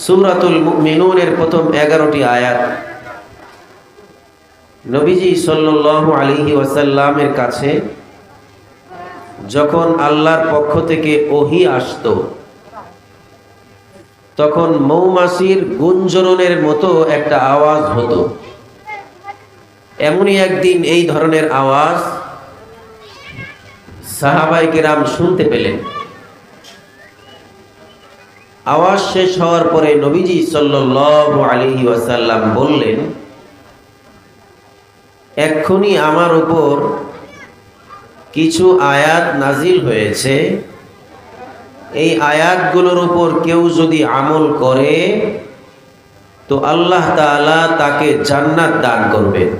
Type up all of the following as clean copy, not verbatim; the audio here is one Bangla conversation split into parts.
সূরাতুল মুমিনুনের প্রথম 11টি আয়াত নবীজি সাল্লাল্লাহু আলাইহি ওয়াসাল্লামের কাছে যখন আল্লাহর পক্ষ থেকে ওহী আসতো তখন মৌমাছির গুঞ্জরণের মতো একটা আওয়াজ হতো। এমনই একদিন এই ধরনের আওয়াজ সাহাবায়ে কেরাম শুনতে পেলেন। আওয়াজ শেষ হওয়ার পরে নবীজি সাল্লাল্লাহু আলাইহি ওয়াসাল্লাম বললেন, এক্ষুনি আমার উপর কিছু আয়াত নাজিল হয়েছে, এই আয়াতগুলোর উপর কেউ যদি আমল করে তো আল্লাহ তাআলা তাকে জান্নাত দান করবেন।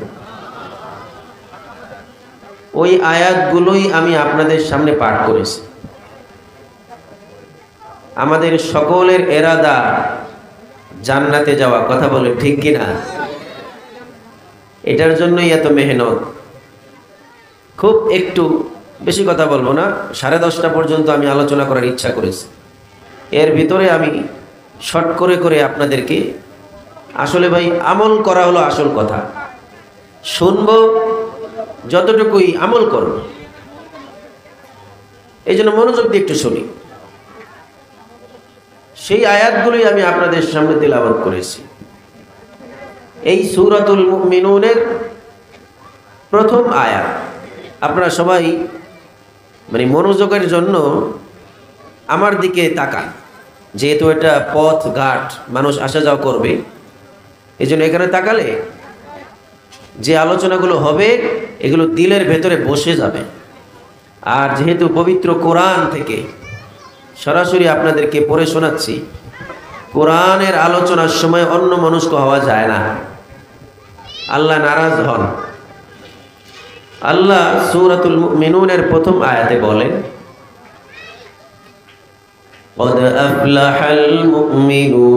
ওই আয়াতগুলোই আমি আপনাদের সামনে পাঠ করেছি। আমাদের সকলের এরাদা জান্নাতে যাওয়া, কথা বলে ঠিক কিনা? এটার জন্যই এত মেহনত। খুব একটু বেশি কথা বলবো না, 10:30 পর্যন্ত আমি আলোচনা করার ইচ্ছা করেছি। এর ভিতরে আমি শর্ট করে করে আপনাদেরকে, আসলে ভাই আমল করা হলো আসল কথা, শুনবো যতটুকুই আমল করব, এই জন্য মনোযোগ দিয়ে একটু শুনি। সেই আয়াতগুলোই আমি আপনাদের সামনে তিলাওয়াত করেছি। এই সূরাতুল মুমিনুনের প্রথম আয়াত। আপনারা সবাই মনোযোগের জন্য আমার দিকে তাকান, যেহেতু এটা পথ ঘাট, মানুষ আসা যাওয়া করবে, এই জন্য এখানে তাকালে যে আলোচনাগুলো হবে এগুলো দিলের ভেতরে বসে যাবে। আর যেহেতু পবিত্র কোরআন থেকে সরাসরি আপনাদেরকে পড়ে শোনাচ্ছি, কোরআনের আলোচনার সময় অন্য মনস্ক হওয়া যায় না, আল্লাহ নারাজ হন। আল্লাহ সূরাতুল মুমিনুনের প্রথম আয়াতে বলেন, قد أفلح المؤمنون।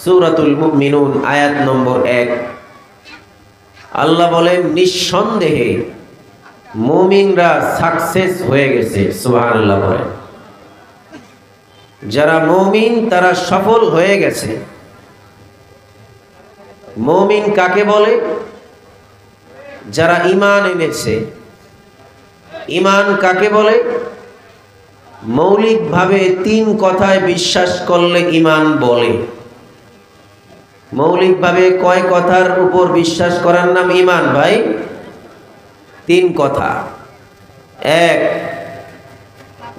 সূরাতুল মুমিনুন আয়াত নম্বর 1। আল্লাহ বলেন, নিঃসন্দেহে মুমিনরা সাকসেস হয়ে গেছে। সুবহানাল্লাহ বলেন, যারা মুমিন তারা সফল হয়ে গেছে। মুমিন কাকে বলে? যারা ঈমান এনেছে। ঈমান কাকে বলে? মৌলিকভাবে 3 কথায় বিশ্বাস করলে ঈমান বলে। মৌলিকভাবে কয় কথার উপর বিশ্বাস করার নাম ঈমান ভাই? 3 কথা। 1,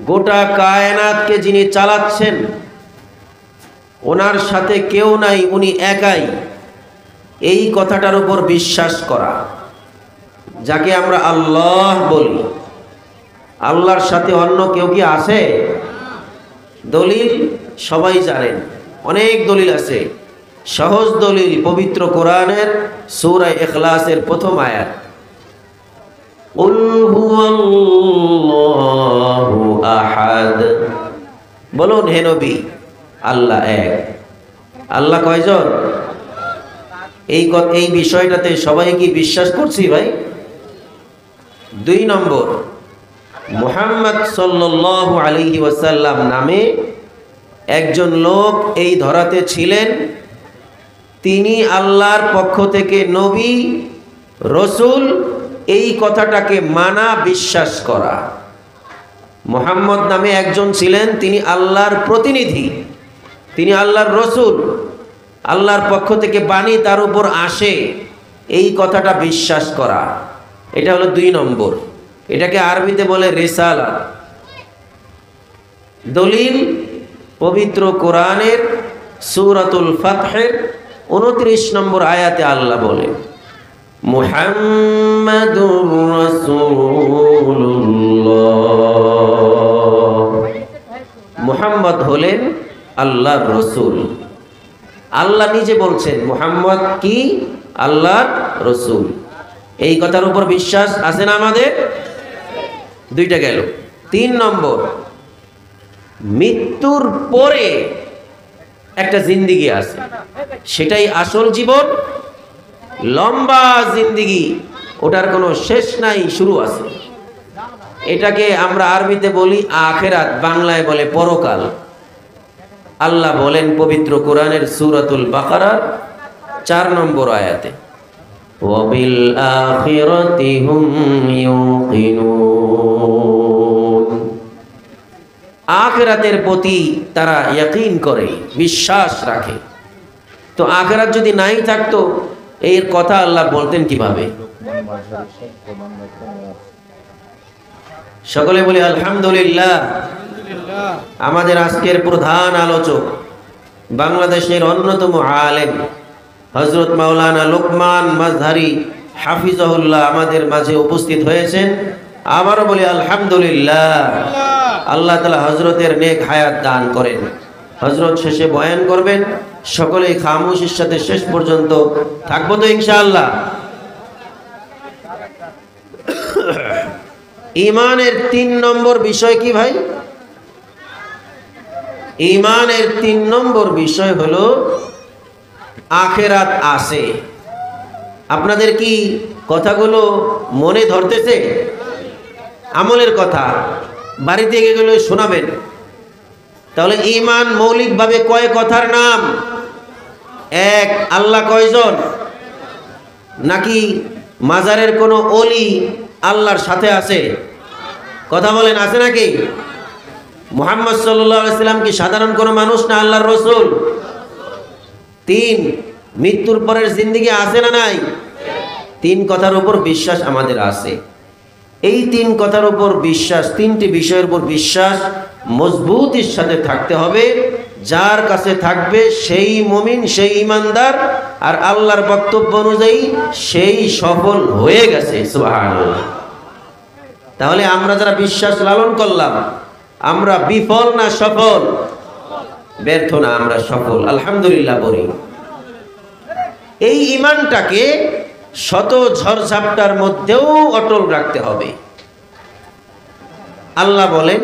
গোটা কায়নাতকে যিনি চালাচ্ছেন ওনার সাথে কেউ নাই, উনি একাই, এই কথাটার উপর বিশ্বাস করা, যাকে আমরা আল্লাহ বলি। আল্লাহর সাথে অন্য কেউ কি আছে? দলিল সবাই জানেন, অনেক দলিল আছে। সহজ দলিল পবিত্র কোরআনের সূরা ইখলাসের প্রথম আয়াত, কুল হুয়াল্লাহু আহাদ। বলুন হে নবী, আল্লাহ এক। আল্লাহ কয়জন? এই বিষয়টাতে সবাই কি বিশ্বাস করছি ভাই? 2 নম্বর, মুহাম্মদ সাল্লাল্লাহু আলাইহি ওয়াসাল্লাম নামে একজন লোক এই ধরাতে ছিলেন, তিনি আল্লাহর পক্ষ থেকে নবী রসুল, এই কথাটাকে মানা, বিশ্বাস করা। মুহাম্মদ নামে একজন ছিলেন, তিনি আল্লাহর প্রতিনিধি, তিনি আল্লাহর রসুল, আল্লাহর পক্ষ থেকে বাণী তার উপর আসে, এই কথাটা বিশ্বাস করা। এটা হলো 2 নম্বর। এটাকে আরবিতে বলে রিসালাত। দলিল পবিত্র কোরআনের সূরাতুল ফাতহের 29 নম্বর আয়াতে আল্লাহ বলেন, মুহাম্মাদুর রাসূলুল্লাহ। মুহাম্মদ হলেন আল্লাহর রসুল। আল্লাহ নিজে বলছেন মুহাম্মদ কি? আল্লাহর রসুল। এই কথার উপর বিশ্বাস আছে না আমাদের? 2টা গেল। 3 নম্বর, মৃত্যুর পরে একটা জিন্দেগি আছে, সেটাই আসল জীবন, লম্বা জিন্দেগি, ওটার কোনো শেষ নাই, শুরু আছে। এটাকে আমরা আরবিতে বলি আখিরাত, বাংলায় বলে পরকাল। আল্লাহ বলেন পবিত্র কোরআনের সূরাতুল বাকারার 4 নম্বর আয়াতে, ওয়াবিল আখিরাতি হুম ইউকিনুন, আখিরাতের প্রতি তারা ইয়াকিন করে, বিশ্বাস রাখে। তো আখিরাত যদি নাই থাকতো এর কথা আল্লাহ বলতেন কিভাবে? সকলে বলি আলহামদুলিল্লাহ। আমাদের আজকের প্রধান আলোচক বাংলাদেশের অন্যতম আলেম হযরত মাওলানা লোকমান মাজহারি হাফিজাহুল্লাহ আমাদের মাঝে উপস্থিত হয়েছেন। আবারও বলি আলহামদুলিল্লাহ। আল্লাহ তাআলা হযরতের নেক হায়াত দান করেন। হযরত শেষে বয়ান করবেন, সকলেই খামোশির সাথে শেষ পর্যন্ত থাকবো তো ইনশাআল্লাহ। ঈমানের 3 নম্বর বিষয় কি ভাই? ঈমানের 3 নম্বর বিষয় হলো আখিরাত আছে। আপনাদের কি কথাগুলো মনে ধরতেছে? আমলের কথা বাড়িতে গেলে শোনাবেন। তাহলে ঈমান মৌলিকভাবে কয় কথার নাম? এক, আল্লাহ কয়জন? নাকি মাজারের কোনো ওলি আল্লাহর সাথে আছে? কথা বলেন, আছে নাকি? মুহাম্মদ সাল্লাল্লাহু আলাইহি সাল্লাম কি সাধারণ কোনো মানুষ না আল্লাহর রাসূল? 3, মৃত্যুর পরের জিন্দেগি আছে না নাই? 3 কথার উপর বিশ্বাস আমাদের আছে। এই 3 কথার উপর বিশ্বাস, 3টি বিষয়ের উপর বিশ্বাস মজবুতির সাথে থাকতে হবে। যার কাছে থাকবে সেই মুমিন, সেই ইমানদার, আর আল্লাহর বক্তব্য অনুযায়ী সেই সফল হয়ে গেছে। সুবহানাল্লাহ। তাহলে আমরা যারা বিশ্বাস লালন করলাম, আমরা বিফল না সফল? ব্যর্থ না, আমরা সফল, আলহামদুলিল্লাহ বলি। এই ঈমানটাকে শত ঝড়ঝাপটার মধ্যেও অটল রাখতে হবে। আল্লাহ বলেন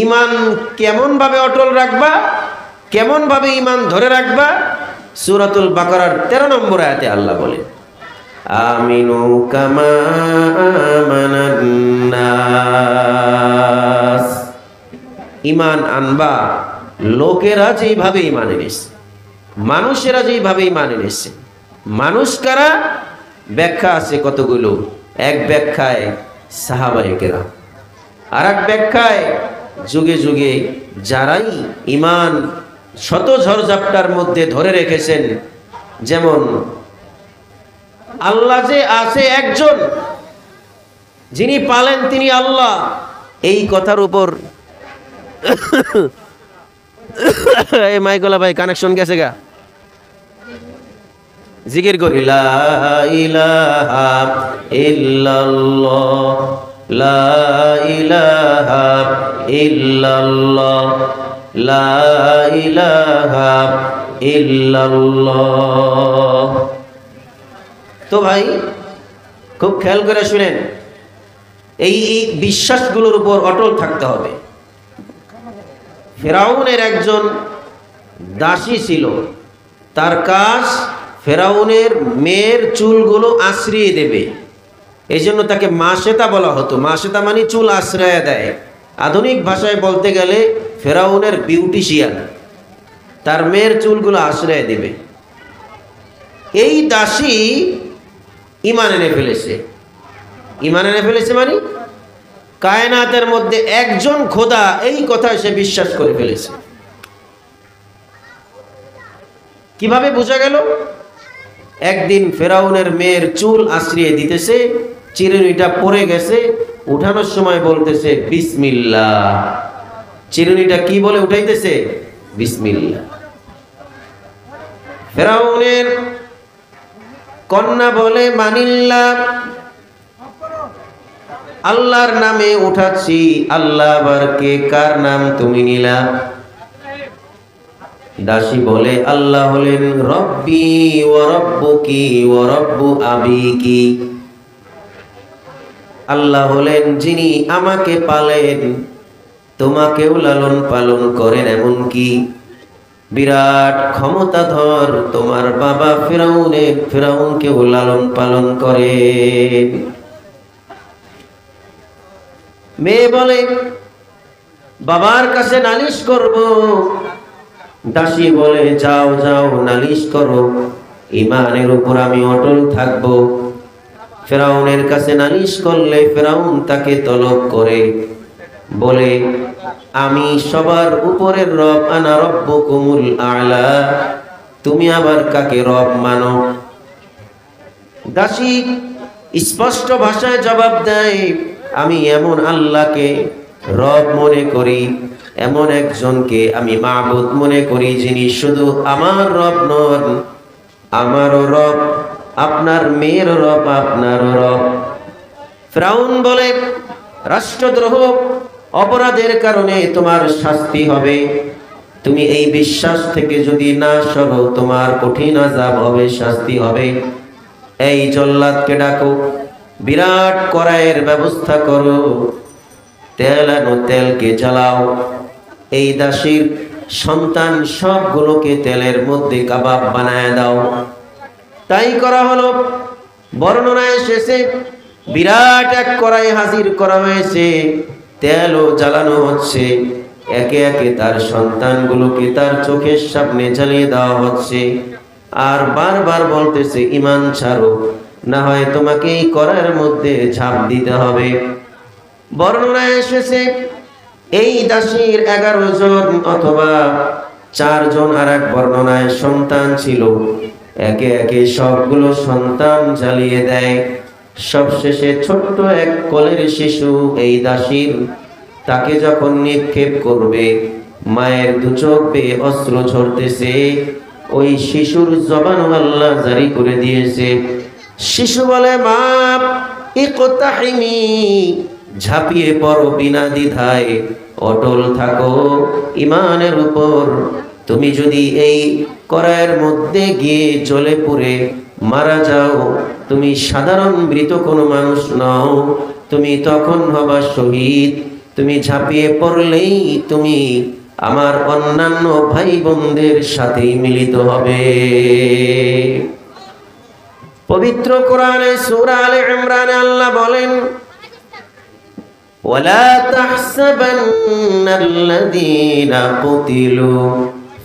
ঈমান কেমন ভাবে অটল রাখবা, কেমন ভাবে ঈমান ধরে রাখবা? সূরাতুল বাকারার 13 নম্বর আয়াতে আল্লাহ বলেন, আমিনু কামা আমানান নাস, ঈমান আনবা লোকেরা যেভাবে ঈমান এনেছে, মানুষেরা যেভাবে ঈমান এনেছে। মানুষ কারা? ব্যাখ্যা আছে কতগুলো। এক ব্যাখ্যায় সাহাবায়ে কেরাম, আর এক ব্যাখ্যায় যুগে যুগে যারাই ঈমান শত ঝড়ঝাপটার মধ্যে ধরে রেখেছেন। যেমন আল্লাহ যে আছে একজন, যিনি পালেন তিনি আল্লাহ, এই কথার উপর এই মাইকলা ভাই কানেকশন গেছে গা, জিকির করি লা ইলাহা ইল্লাল্লাহ, লা ইলাহা ইল্লাল্লাহ, লা ইলাহা ইল্লাল্লাহ। তো ভাই খুব খেয়াল করে শুনেন, এই বিশ্বাসগুলোর উপর অটল থাকতে হবে। ফেরাউনের একজন দাসী ছিল, তার কাজ ফেরাউনের মেয়ের চুলগুলো আশ্রিয়ে দেবে। এই জন্য তাকে মাসেতা বলা হতো। মাসেতা মানে চুল আশ্রয় দেয়। আধুনিক ভাষায় বলতে গেলে ফেরাউনের বিউটিশিয়ান, তার মেয়ের চুলগুলো আশ্রয় দেবে। এই দাসী ঈমান এনে ফেলেছে। ঈমান এনে ফেলেছে মানে কায়নাতের মধ্যে একজন খোদা, এই কথা সে বিশ্বাস করে ফেলেছে। কিভাবে বোঝা গেল? একদিন ফেরাউনের মেয়ের চুল আশ্রিয়ে দিতেছে, চিরুনিটা পড়ে গেছে, উঠানোর সময় বলতেছে বিসমিল্লাহ। চিরুনিটা কি বলে উঠাইতেছে? বিসমিল্লাহ। ফেরাউনের কন্যা বলে মানিল্লাহ, আল্লাহর নামে উঠাচ্ছি। আল্লাহ আবার কে, কার নাম তুমি নিলা? দাসী বলে আল্লাহ হলেন রব্বি ওয়া রব্বুকি ওয়া রব্বু আবিকি। আল্লাহ হলেন যিনি আমাকে পালেন, তোমাকেও লালন পালন করেন, এমনকি বিরাট ক্ষমতাধর তোমার বাবা ফেরাউনকেও লালন পালন করেন। মেয়ে বলে বাবার কাছে নালিশ করব। দাসী বলে যাও যাও নালিশ করো, ঈমানের উপর আমি অটল থাকব। ফেরাউনের কাছে নালিশ করলে ফেরাউন তাকে তলব করে, বলে আমি সবার উপরের রব, আনা রব্বুকুমুল আ'লা, তুমি আবার কাকে রব মানো? দাসী স্পষ্ট ভাষায় জবাব দেয়, আমি এমন আল্লাহকে রব মনে করি, এমন একজনকে আমি মাবুদ মনে করি যিনি শুধু আমার রব নন, আমারও রব, আপনার মেয়ের রব, আপনারও রব। ফিরআউন বলে রাষ্ট্রদ্রোহ অপরাধের কারণে তোমার শাস্তি হবে, তুমি এই বিশ্বাস থেকে যদি না সরো তোমার কঠিন আযাব হবে, শাস্তি হবে। এই জল্লাদকে ডাকো, বিরাট কড়াইয়ের ব্যবস্থা করো, তেল আনো, তেলকে জ্বালাও, এই দাসীর সন্তান সবগুলোকে তেলের মধ্যে কাবাব বানায় দাও। তাই করা হলো। বর্ণনায় এসেছে বিরাট এক কড়াই হাজির করা হয়েছে, তেলও জ্বালানো হচ্ছে, একে একে তার সন্তানগুলোকে তার চোখের সামনে জ্বালিয়ে দেওয়া হচ্ছে। আর বারবার বলতেছে ঈমান ছাড়ো, না হয় তোমাকে এই কড়াইয়ের মধ্যে ঝাঁপ দিতে হবে। বর্ণনায় এসেছে এই দাসীর 11 জন অথবা 4 জন, আর এক বর্ণনায় সন্তান ছিল, একে একে সবগুলো সন্তান জ্বালিয়ে দেয়। সবশেষে ছোট্ট এক কোলের শিশু এই দাসীর, তাকে যখন নিক্ষেপ করবে মায়ের দু চোখ বেয়ে অস্ত্র ঝরতেছে, ওই শিশুর জবান আল্লাহ জারি করে দিয়েছে। শিশু বলে মা ইকতাহিমি, ঝাঁপিয়ে পড়ো বিনা দ্বিধায়, অটল থাকো ঈমানের উপর। তুমি যদি এই কড়াইয়ের মধ্যে গিয়ে জ্বলে পুড়ে মারা যাও, তুমি সাধারণ মৃত কোনো মানুষ নও, তুমি তখন হবা শহীদ। তুমি ঝাঁপিয়ে পড়লেই তুমি আমার অন্যান্য ভাই বোনদের সাথেই মিলিত হবে। পবিত্র কোরআনে সূরা আলে ইমরানে আল্লাহ বলেন, ওয়ালা তাহসাবান্নাল্লাযীনা কুতিলু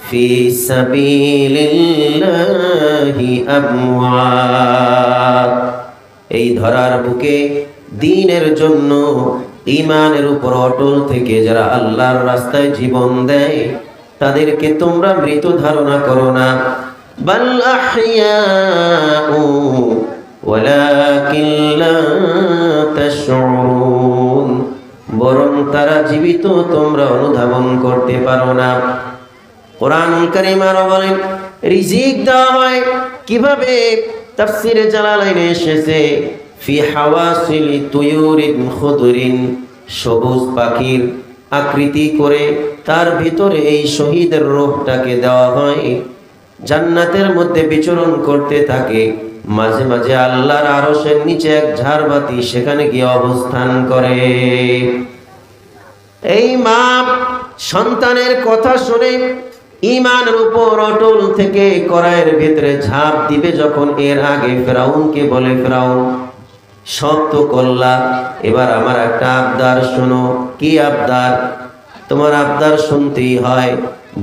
ফি সাবিলিল্লাহি আমওয়াত। এই ধরার বুকে দ্বীনের জন্য ঈমানের উপর অটল থেকে যারা আল্লাহর রাস্তায় জীবন দেয়, তাদেরকে তোমরা মৃত ধারণা করো না। বাল আহইয়াউ ওয়ালাকিন লা তাশউরুন, বরং তারা জীবিত, তোমরা অনুধাবন করতে পারো না। কোরআনুল কারীম আরো বলেন রিজিক দেওয়া হয় কিভাবে? তাফসীরে জালালাইনে এসেছে ফি হাওয়াসিলি তুয়ুরিন খুদরিন, সবুজ পাখির আকৃতি করে তার ভিতরে এই শহীদের রূহটাকে দেওয়া হয়, জান্নাতের মধ্যে বিচরণ করতে থাকে। মাঝে মাঝে আল্লাহর আরশের নিচে এক ঝাড়বাতি সেখানে গিয়ে অবস্থান করে। এই মা সন্তানের কথা শুনে ঈমানের উপর অটল থেকে কড়াইয়ের ভিতরে ঝাঁপ দিবে যখন, এর আগে ফেরাউনকে বলে, ফেরাউন সব তো করলা, এবার আমার একটা আবদার শোনো। কি আবদার? তোমার আবদার শুনতেই হয়।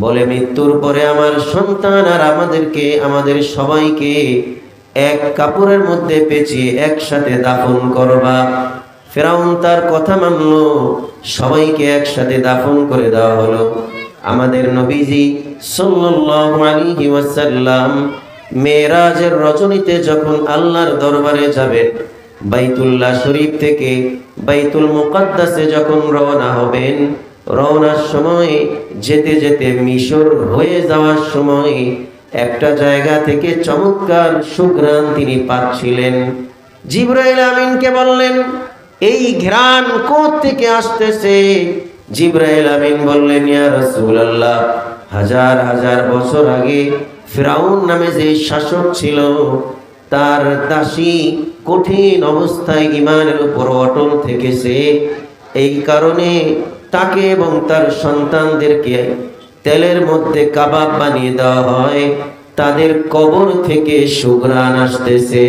বলে মৃত্যুর পরে আমার সন্তান আর আমাদেরকে, আমাদের সবাইকে এক কাপড়ের মধ্যে পেঁচিয়ে একসাথে দাফন করবা। ফেরাউন তার কথা মানল, সবাইকে একসাথে দাফন করে দেওয়া হলো। আমাদের নবীজি সাল্লাল্লাহু আলাইহি ওয়াসাল্লাম মেরাজের রজনীতে যখন আল্লাহর দরবারে যাবেন, বাইতুল্লাহ শরীফ থেকে বাইতুল মুকাদ্দাসে যখন রওনা হবেন, রওনার সময় যেতে যেতে মিশর হয়ে যাওয়ার সময় একটা জায়গা থেকে চমৎকার সুঘ্রাণ তিনি পাচ্ছিলেন। জিবরাইল আমিনকে বললেন, এই ঘ্রাণ কোথা থেকে আসতেছে? জিবরাইল আমিন বললেন, ইয়া রাসূলুল্লাহ, হাজার হাজার বছর আগে ফিরআউন নামে যে শাসক ছিল, তার দাসী কঠিন অবস্থায় ঈমানের উপর অটল থেকেছে, এই কারণে তাকে এবং তার সন্তানদেরকে তেলের মধ্যে কাবাব বানিয়ে দেওয়া হয়, তাদের কবর থেকে সুঘ্রাণ আসতেছে।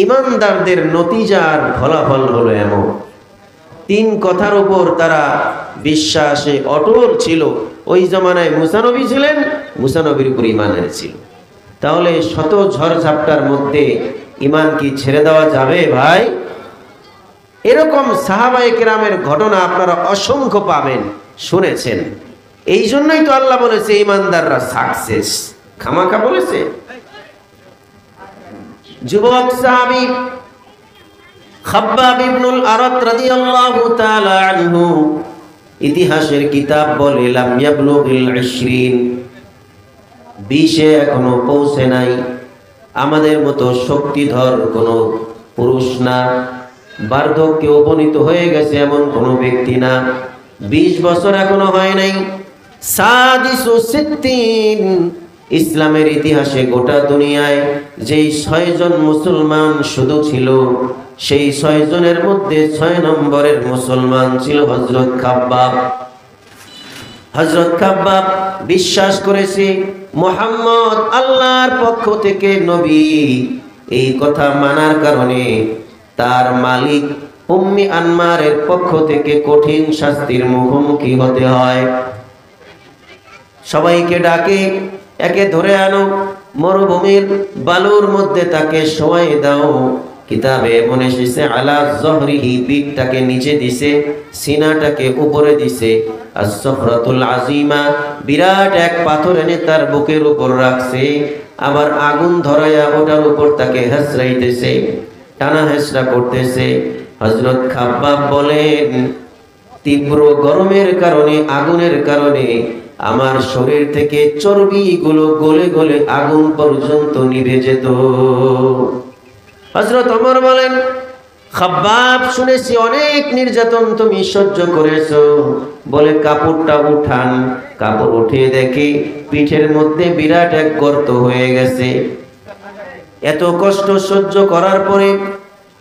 ইমানদারদের নতিজার ফলাফল হলো এমন। তিন কথার উপর তারা বিশ্বাসে অটল ছিল। ওই জমানায় মুসা নবী ছিলেন, মুসা নবীর উপর ঈমান এনেছিল। তাহলে শত ঝড় ঝাপটার মধ্যে ঈমান কি ছেড়ে দেওয়া যাবে ভাই? এরকম সাহাবায়ে কেরামের ঘটনা আপনারা অসংখ্য পাবেন, শুনেছেন। এই জন্যই তো আল্লাহ বলেছে ঈমানদাররা সাকসেস, খামাখা বলেছে। যুবক সাহাবী খাব্বাব ইবনুল আরাত রাদিয়াল্লাহু তাআলা আনহু, ইতিহাসের কিতাব বলে লাম ইয়াবলুগিল 20, 20-এ এখনো পৌঁছে নাই। আমাদের মতো শক্তিধর কোনো পুরুষ না, বার্ধক্যে উপনীত হয়ে গেছে এমন কোনো ব্যক্তি না, 20 বছর এখনো হয় নাই। সাদিসু সিত্তিন, ইসলামের ইতিহাসে গোটা দুনিয়ায় যেই 6 জন মুসলমান শুধু ছিল, সেই 6 জনের মধ্যে 6 নম্বরের মুসলমান ছিল হযরত খাব্বাব। হযরত খাব্বাব বিশ্বাস করেছে মুহাম্মদ আল্লাহর পক্ষ থেকে নবী। এই কথা মানার কারণে তার মালিক উম্মি আনমারের পক্ষ থেকে কঠিন শাস্তির মুখোমুখি হতে হয়। সবাইকে ডাকে, একে ধরে আনো, মরুভূমির বালুর মধ্যে তাকে শোয়াই দাও। কিতাবে মনে এসেছে আলা জহরিহি, পিঠটাকে নিচে দিছে, সিনাটাকে উপরে দিছে। as-সখরাতুল আজিমা, বিরাট এক পাথর এনে তার বুকের উপর রাখছে। আবার আগুন ধরায়া ওটার উপর তাকে হেসরাইতেছে, টানা হেসরা করতেছে। হযরত খাব্বাব বলেন, তীব্র গরমের কারণে, আগুনের কারণে আমার শরীর থেকে চর্বিগুলো গলে গলে আগুন পর্যন্ত নিভে যেত। হযরত ওমর বলেন, খাব্বাব শুনেছি অনেক নির্যাতন তুমি সহ্য করেছো, বলে কাপড়টা উঠান। কাপড় উঠিয়ে দেখে পিঠের মধ্যে বিরাট এক গর্ত হয়ে গেছে। এত কষ্ট সহ্য করার পরে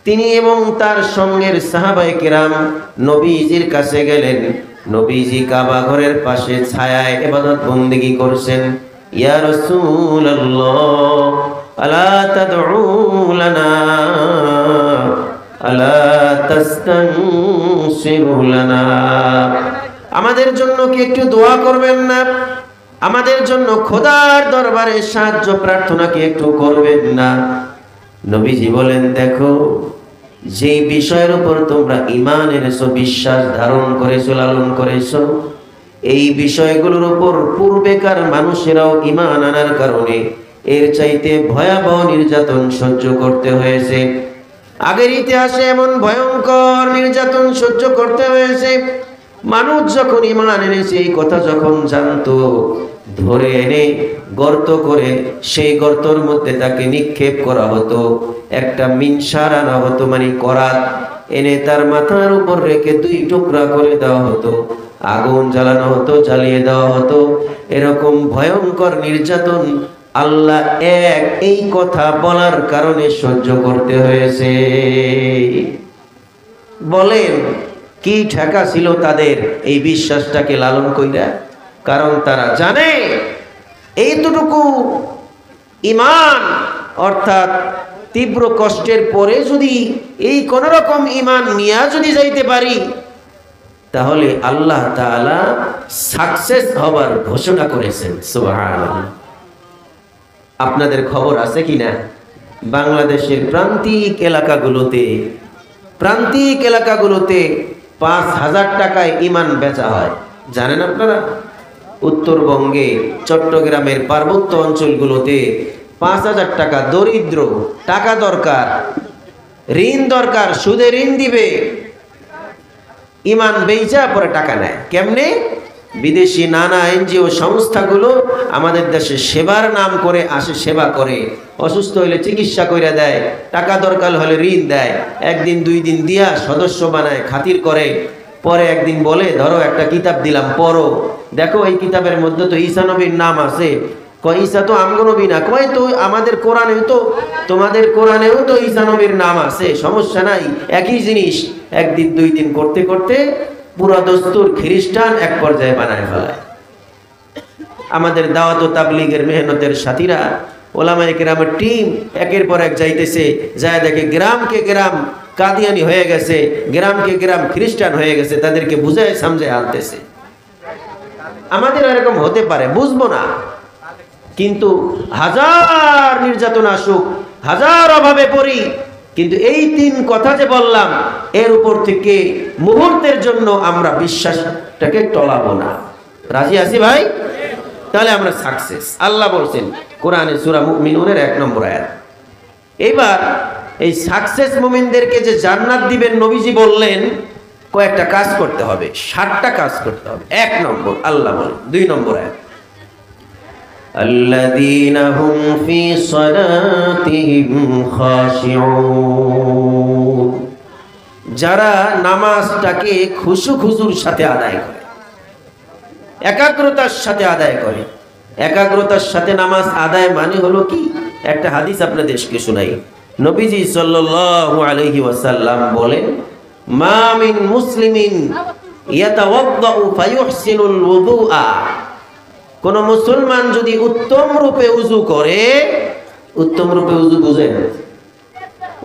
তিনি এবং তার সঙ্গের সাহাবায়ে কেরাম নবীজির কাছে গেলেন। নবীজি কাবা ঘরের পাশে ছায়ায় ইবাদত বন্দেগী করছেন। ইয়া রাসূলুল্লাহ আলা তাদউ লানা আলা তাস্তানসিরু লানা, আমাদের জন্য কি একটু দোয়া করবেন না? আমাদের জন্য খোদার দরবারে সাহায্য প্রার্থনা কি একটু করবেন না? নবীজি বলেন, দেখো, যে বিষয়ের উপর তোমরা ঈমান এনেছো, বিশ্বাস ধারণ করেছো, লালন করেছো, এই বিষয়গুলোর উপর পূর্বেকার মানুষেরাও ঈমান আনার কারণে এর চাইতে ভয়াবহ নির্যাতন সহ্য করতে হয়েছে। আগের ইতিহাসে এমন ভয়ঙ্কর নির্যাতন সহ্য করতে হয়েছে। মানুষ যখন ঈমান এনেছে, এই কথা যখন জানতো, ধরে এনে গর্ত করে সেই গর্তর মধ্যে তাকে নিক্ষেপ করা হতো। একটা মিনসার আনা হতো, মানে করাত, এনে তার মাথার উপর রেখে 2 টুকরা করে দেওয়া হতো। আগুন জ্বালানো হতো, জ্বালিয়ে দেওয়া হতো। এরকম ভয়ঙ্কর নির্যাতন আল্লাহ এক, এই কথা বলার কারণে সহ্য করতে হয়েছে। বলেন, কি ঠেকা ছিল তাদের এই বিশ্বাসটাকে লালন কইরা? কারণ তারা জানে এইটুকু ঈমান, অর্থাৎ তীব্র কষ্টের পরে যদি এই কোন রকম ঈমান নিয়ে যদি যাইতে পারি, তাহলে আল্লাহ তাআলা সাকসেস হবার ঘোষণা করেছেন। সুবহানাল্লাহ। আপনাদের খবর আছে কিনা, বাংলাদেশের প্রান্তিক এলাকাগুলোতে 5,000 টাকায় ঈমান বেচা হয়, জানেন আপনারা? উত্তরবঙ্গে, চট্টগ্রামের পার্বত্য অঞ্চলগুলোতে 5,000 টাকা, দরিদ্র, টাকা দরকার, ঋণ দরকার, সুদে ঋণ দিবে, ঈমান বেচা পরে টাকা নেয়। কেমনে? বিদেশি নানা এনজিও সংস্থাগুলো আমাদের দেশে সেবার নাম করে আসে, সেবা করে, অসুস্থ হলে চিকিৎসা করে দেয়, টাকা দরকার হলে ঋণ দেয়, 1 দিন 2 দিন দিয়া সদস্য বানায়, খাতির করে। পরে একদিন বলে, ধরো একটা কিতাব দিলাম, পড়ো, দেখো এই কিতাবের মধ্যে তো ঈসা নবীর নাম আছে। কয়, ঈসা তো আমগো নবী না। কয়, তো আমাদের কোরআনেও তো, তোমাদের কোরআনেও তো ঈসা নবীর নাম আছে, সমস্যা নাই, একই জিনিস। 1 দিন 2 দিন করতে করতে পুরা দস্তুর খ্রিস্টান এক পর্যায়ে বানায় ফেলায়। আমাদের দাওয়াত ও তাবলীগের মেহনতের সাথীরা ওলামায়ে কেরামের টিম একের পর এক যাইতেছে, যায় দেখে গ্রামকে গ্রাম কাদিয়ানি হয়ে গেছে, গ্রামকে গ্রাম খ্রিস্টান হয়ে গেছে, তাদেরকে বুঝায় সমঝে আনতেছে। আমাদের এরকম হতে পারে, বুঝবো না, কিন্তু হাজার নির্যাতন আসুক, হাজার অভাবে পড়ি, কিন্তু এই 3 কথা যে বললাম এর উপর থেকে মুহূর্তের জন্য আমরা বিশ্বাসটাকে টলাবো না। রাজি আছি ভাই? তাহলে আমরা সাকসেস। আল্লাহ বলছেন কোরআনে সূরা মুমিনুনের 1 নম্বর আয়াত। এবার এই সাকসেস মুমিনদেরকে যে জান্নাত দিবেন নবীজি বললেন কয়েকটা কাজ করতে হবে, 7টা কাজ করতে হবে। 1 নম্বর আল্লাহ বলেন 2 নম্বর আয়াত, الذين هم في صلاتهم خاشعون, যারা নামাজটাকে খুশু খুজুর সাথে আদায় করে, একাগ্রতার সাথে আদায় করে। একাগ্রতার সাথে নামাজ আদায় মানে হলো কি? একটা হাদিস আপনাদেরকে শোনাই। নবীজি সাল্লাল্লাহু আলাইহি ওয়াসাল্লাম বলেন, মা মিন মুসলিমিন ইয়াতাওয়াদ্দাউ ফায়ুহসিনুল ওযুআ, কোন মুসলমান যদি উত্তম রূপে উযু করে, উত্তম রূপে উযু বুঝেন?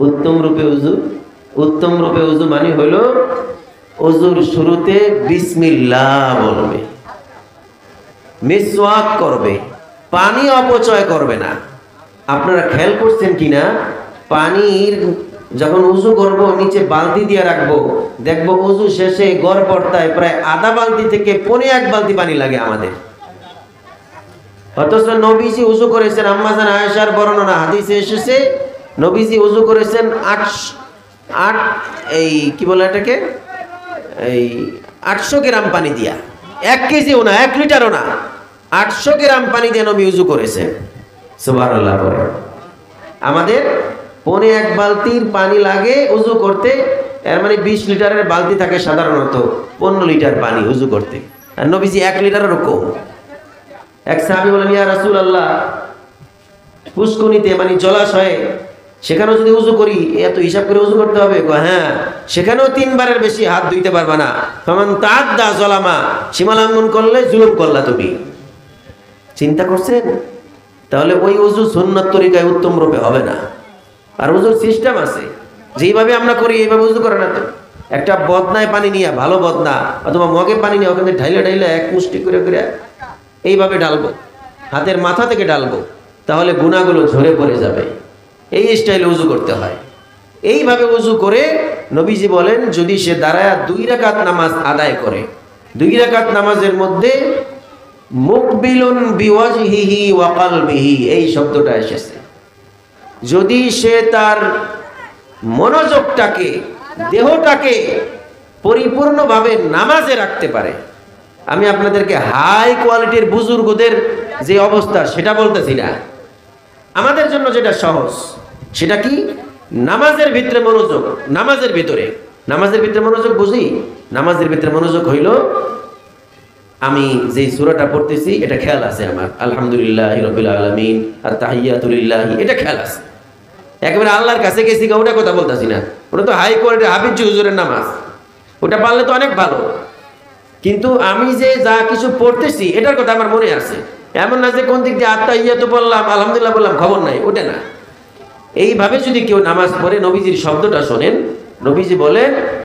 উত্তম রূপে উযু, উত্তম রূপে উযু মানে হলো উযুর শুরুতে বিসমিল্লাহ বলবে, মিসওয়াক করবে, পানি অপচয় করবে না। আপনারা খেয়াল করছেন কিনা, পানির যখন উযু করব নিচে বালতি দিয়ে রাখবো, দেখবো উযু শেষে গড় পড়তায় প্রায় আধা বালতি থেকে 1.5 বালতি পানি লাগে আমাদের। অথচ নবীজি উযু করেছেন, আম্মা জান আয়েশার বর্ণনা হাদিসে এসেছে, নবীজি উযু করেছেন 800 গ্রাম পানি দিয়া, 1 কেজিও না, 1 লিটারও না, 800 গ্রাম পানি দিয়ে নবী উযু করেছেন। সুবহানাল্লাহ। আমাদের 1.5 বালতির পানি লাগে উযু করতে, এর মানে 20 লিটারের বালতি থাকে সাধারণত 15 লিটার পানি উযু করতে, আর নবীজি 1 লিটারেরও কম। এক সাহাবী বলেন, ইয়া রাসূলুল্লাহ, পুষ্করিতে মানে জলাশয়ে সেখানেও যদি উযু করি এত হিসাব করে উযু করতে হবে? হ্যাঁ, সেখানেও 3 বারের বেশি হাত ধুইতে পারবা না। ফামান তাআদ্দা যালামা, সীমা লঙ্ঘন করলে জুলুম করলা তুমি। চিন্তা করছেন? তাহলে ওই উযু সুন্নাত তরিকায় উত্তম রূপে হবে না। আর উযুর সিস্টেম আছে, যেইভাবে আমরা করি এইভাবে উযু করে না তো। একটা বদনায় পানি নিয়ে, ভালো বদনা অথবা মগে পানি নিয়ে ওখানে ঢাইলা ঢাইলা 1 মুষ্টি করে করে এইভাবে ঢালবো, হাতের মাথা থেকে ঢালবো, তাহলে গুনাহগুলো ঝরে পড়ে যাবে। এই স্টাইলে উযু করতে হয়। এইভাবে উযু করে নবীজি বলেন, যদি সে দাঁড়ায় 2 রাকাত নামাজ আদায় করে, 2 রাকাত নামাজের মধ্যে মুকবিলুন বিওয়াজহিহি ওয়া কলবিহি এই শব্দটা এসেছে, যদি সে তার মনোযোগটাকে, দেহটাকে পরিপূর্ণভাবে নামাজে রাখতে পারে। আমি আপনাদেরকে হাই কোয়ালিটির বুজুর্গদের যে অবস্থা সেটা বলতেছি না, আমাদের জন্য যেটা সহজ সেটা কি? নামাজের ভিতরে মনোযোগ। নামাজের ভিতরে মনোযোগ বুঝি? নামাজের ভিতরে মনোযোগ হইল, আমি যে সূরাটা পড়তেছি এটা খেয়াল আছে আমার, আলহামদুলিল্লাহি রাব্বিল আলামিন, আত-তাহিয়াতু লিল্লাহি, এটা খেয়াল আছে। একেবারে আল্লাহর কাছে গেছি ওটা কথা বলতেছি না, ওটা তো হাই কোয়ালিটির হাফিজ হুজুরের নামাজ, ওটা পারলে তো অনেক ভালো। কিন্তু আমি যে যা কিছু পড়তেছি এটার কথা আমার মনে আছে, এমন না যে কোন দিক দিয়ে আত-তাহিয়াতু বললাম, আলহামদুলিল্লাহ বললাম, খবর নাই, ওটা না। এইভাবে যদি কেউ নামাজ পড়ে, নবীজির শব্দটা শোনেন, নবীজি বলেন